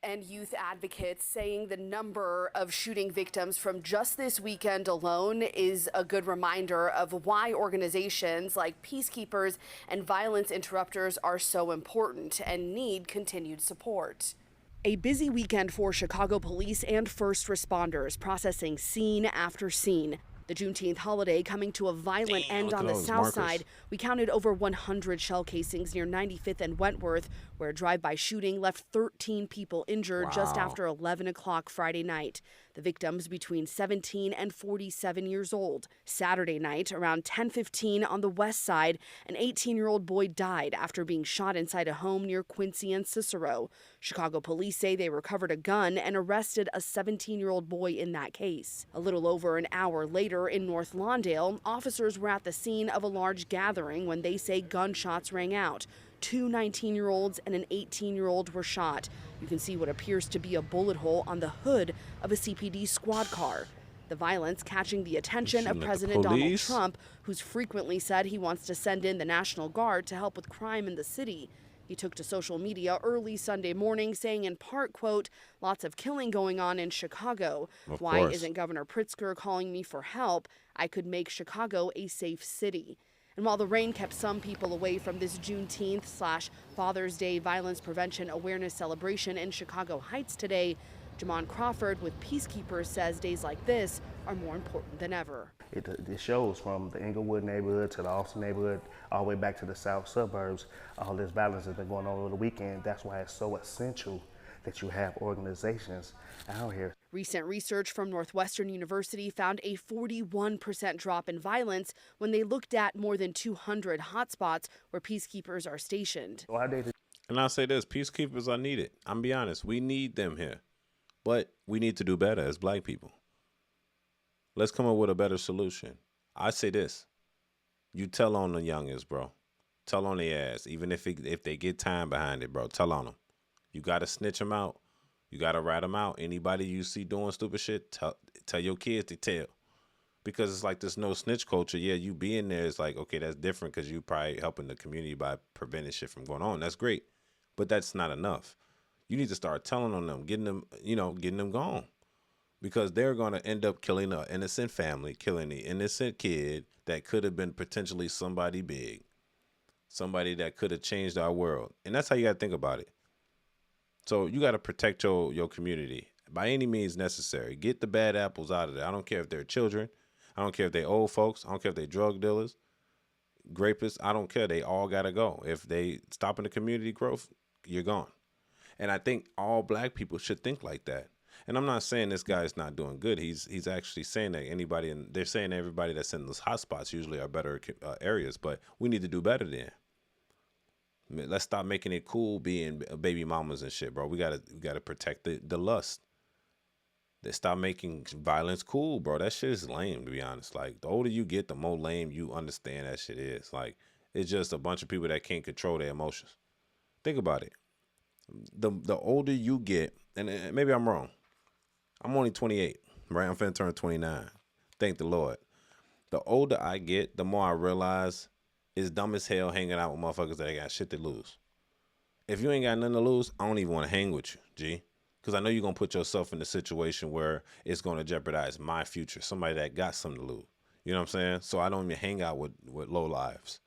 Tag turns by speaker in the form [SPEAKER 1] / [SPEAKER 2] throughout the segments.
[SPEAKER 1] And youth advocates saying the number of shooting victims from just this weekend alone is a good reminder of why organizations like peacekeepers and violence interrupters are so important and need continued support. A busy weekend for Chicago police and first responders processing scene after scene. The Juneteenth holiday coming to a violent end on the south side. We counted over 100 shell casings near 95th and Wentworth, where a drive-by shooting left 13 people injured just after 11 o'clock Friday night. The victims between 17 and 47 years old. Saturday night, around 10:15 on the west side, an 18-year-old boy died after being shot inside a home near Quincy and Cicero. Chicago police say they recovered a gun and arrested a 17-year-old boy in that case. A little over an hour later in North Lawndale, officers were at the scene of a large gathering when they say gunshots rang out. Two 19-year-olds and an 18-year-old were shot. You can see what appears to be a bullet hole on the hood of a CPD squad car. The violence catching the attention of President Donald Trump, who's frequently said he wants to send in the National Guard to help with crime in the city. He took to social media early Sunday morning saying in part, quote, "Lots of killing going on in Chicago. Why isn't Governor Pritzker calling me for help? I could make Chicago a safe city." And while the rain kept some people away from this Juneteenth/Father's Day violence prevention awareness celebration in Chicago Heights today, Jamon Crawford with Peacekeepers says days like this are more important than ever.
[SPEAKER 2] It shows from the Englewood neighborhood to the Austin neighborhood, all the way back to the south suburbs, all this violence has been going on over the weekend. That's why it's so essential that you have organizations out here.
[SPEAKER 1] Recent research from Northwestern University found a 41% drop in violence when they looked at more than 200 hotspots where peacekeepers are stationed.
[SPEAKER 3] And I'll say this, peacekeepers are needed. I'm gonna be honest, we need them here. But we need to do better as black people. Let's come up with a better solution. I say this, you tell on the youngins, bro. Tell on their ass, even if they get time behind it, bro, tell on them. You got to snitch them out. You got to rat them out. Anybody you see doing stupid shit, tell your kids to tell. Because it's like this no snitch culture. Yeah, you being there is like, okay, that's different because you probably helping the community by preventing shit from going on. That's great. But that's not enough. You need to start telling on them, getting them gone. Because they're going to end up killing an innocent family, killing the innocent kid that could have been potentially somebody big. Somebody that could have changed our world. And that's how you got to think about it. So you got to protect your community by any means necessary. Get the bad apples out of there. I don't care if they're children. I don't care if they're old folks. I don't care if they're drug dealers, rapists. I don't care. They all got to go. If they stopping the community growth, you're gone. And I think all black people should think like that. And I'm not saying this guy's not doing good. He's actually saying that they're saying everybody that's in those hot spots usually are better areas, but we need to do better then. I mean, let's stop making it cool being baby mamas and shit, bro. We gotta protect the lust. They stop making violence cool, bro. That shit is lame, to be honest. Like, the older you get, the more lame you understand that shit is. Like, it's just a bunch of people that can't control their emotions. Think about it. The older you get, and maybe I'm wrong. I'm only 28, right? I'm finna turn 29. Thank the Lord. The older I get, the more I realize it's dumb as hell hanging out with motherfuckers that ain't got shit to lose. If you ain't got nothing to lose, I don't even want to hang with you, G. Because I know you're going to put yourself in a situation where it's going to jeopardize my future, somebody that got something to lose. You know what I'm saying? So I don't even hang out with low lives.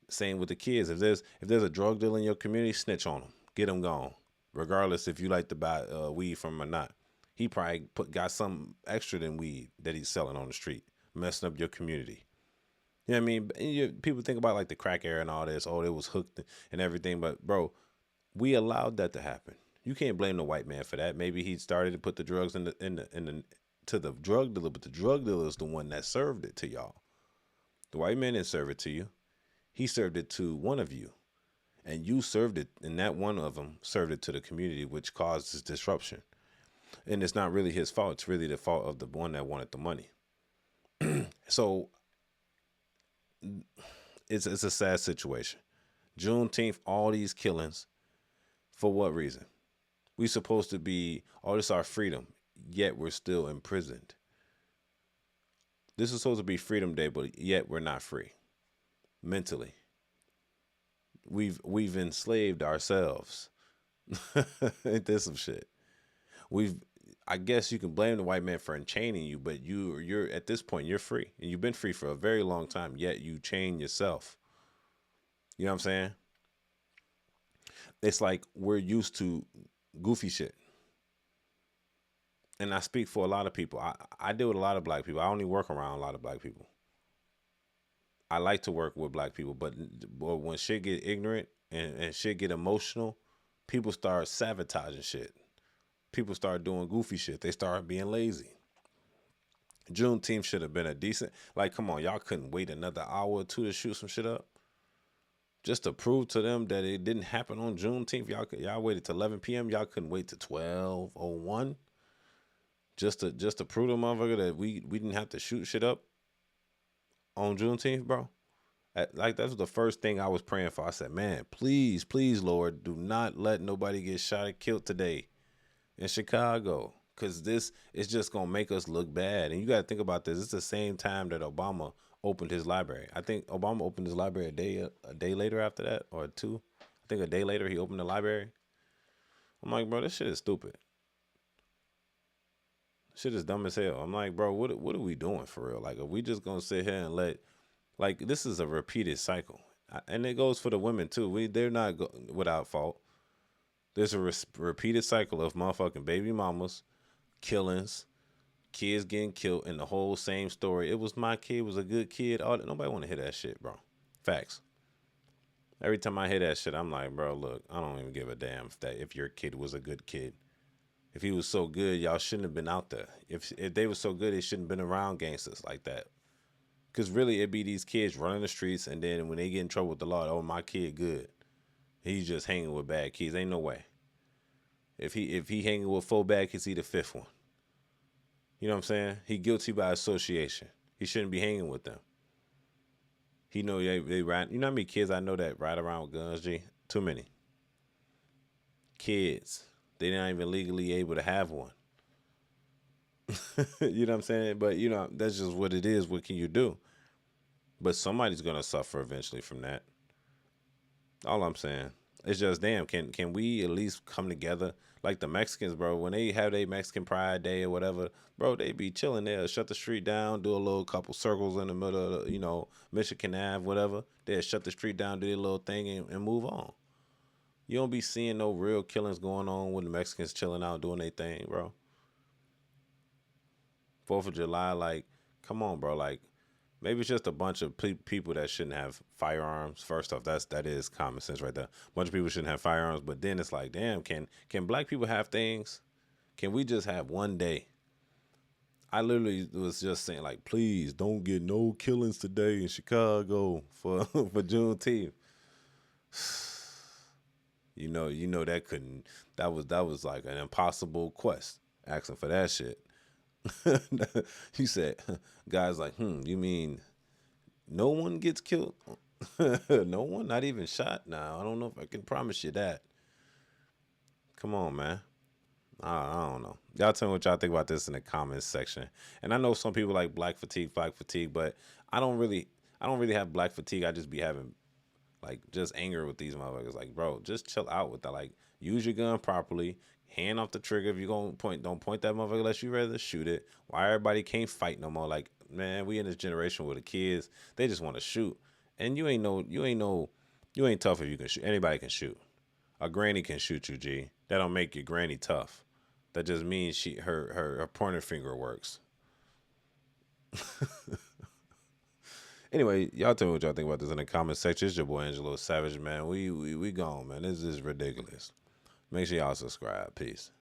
[SPEAKER 3] Same with the kids. If there's a drug dealer in your community, snitch on them. Get them gone. Regardless if you like to buy weed from him or not. He probably got something extra than weed that he's selling on the street, messing up your community. You know what I mean? People think about like the crack era and all this. Oh, it was hooked and everything. But, bro, we allowed that to happen. You can't blame the white man for that. Maybe he started to put the drugs to the drug dealer, but the drug dealer is the one that served it to y'all. The white man didn't serve it to you. He served it to one of you. And you served it, and that one of them served it to the community, which caused this disruption. And it's not really his fault. It's really the fault of the one that wanted the money. So it's a sad situation. Juneteenth, all these killings, for what reason? We supposed to be, oh, this is our freedom, yet we're still imprisoned. This is supposed to be Freedom Day, but yet we're not free. Mentally. We've enslaved ourselves Ain't this some shit? We've I guess you can blame the white man for enchaining you, but you're at this point you're free. And you've been free for a very long time, yet you chain yourself. You know what I'm saying? It's like we're used to goofy shit. And I speak for a lot of people. I deal with a lot of black people. I only work around a lot of black people. I like to work with black people, but when shit get ignorant and shit get emotional, people start sabotaging shit. People start doing goofy shit. They start being lazy. Juneteenth should have been a decent, like, come on, y'all couldn't wait another hour or two to shoot some shit up just to prove to them that it didn't happen on Juneteenth. Y'all waited to 11 p.m. Y'all couldn't wait to 12:01 just to prove to motherfucker that we didn't have to shoot shit up on Juneteenth, bro. Like, that was the first thing I was praying for. I said, man, please, please, Lord, do not let nobody get shot or killed today in Chicago, because this is just going to make us look bad. And you got to think about this. It's the same time that Obama opened his library. I think Obama opened his library a day later after that, or two. I think a day later he opened the library. I'm like, bro, this shit is stupid. Shit is dumb as hell. I'm like, bro, what are we doing for real? Like, are we just going to sit here and let, like, this is a repeated cycle. And it goes for the women too. They're not without fault. There's a repeated cycle of motherfucking baby mamas, killings, kids getting killed, and the whole same story. It was my kid, was a good kid. Nobody want to hear that shit, bro. Facts. Every time I hear that shit, I'm like, bro, look, I don't even give a damn if your kid was a good kid. If he was so good, y'all shouldn't have been out there. If they were so good, they shouldn't have been around gangsters like that. Because really, it'd be these kids running the streets, and then when they get in trouble with the law, oh, my kid good. He's just hanging with bad kids. Ain't no way. If he hanging with 4 bad kids, he the 5th one. You know what I'm saying? He guilty by association. He shouldn't be hanging with them. He know they ride. You know how many kids I know that ride around with guns, G? Too many. Kids. They're not even legally able to have one. You know what I'm saying? But, you know, that's just what it is. What can you do? But somebody's going to suffer eventually from that. All I'm saying. It's just, damn, can we at least come together? Like the Mexicans, bro, when they have their Mexican Pride Day or whatever, bro, they be chilling there, shut the street down, do a little couple circles in the middle of, Michigan Ave, whatever. They'll shut the street down, do their little thing, and move on. You don't be seeing no real killings going on when the Mexicans chilling out doing their thing, bro. 4th of July, like, come on, bro. Like, maybe it's just a bunch of people that shouldn't have firearms. First off, that is common sense right there. A bunch of people shouldn't have firearms, but then it's like, damn, can black people have things? Can we just have one day? I literally was just saying, like, please don't get no killings today in Chicago for Juneteenth. You know that was like an impossible quest, asking for that shit. He said, guys, like, you mean no one gets killed? No one? Not even shot? Nah, I don't know if I can promise you that. Come on, man. I don't know. Y'all tell me what y'all think about this in the comments section. And I know some people like black fatigue, but I don't really have black fatigue. I just be having like just anger with these motherfuckers. Like, bro, just chill out with that. Like, use your gun properly. Hand off the trigger. If you're going to don't point that motherfucker unless you rather shoot it. Why everybody can't fight no more? Like, man, we in this generation where the kids, they just want to shoot. And you ain't tough if you can shoot. Anybody can shoot. A granny can shoot you, G. That don't make your granny tough. That just means her pointer finger works. Anyway, y'all tell me what y'all think about this in the comment section. It's your boy Angelo Savage, man. We gone, man. This is ridiculous. Make sure y'all subscribe. Peace.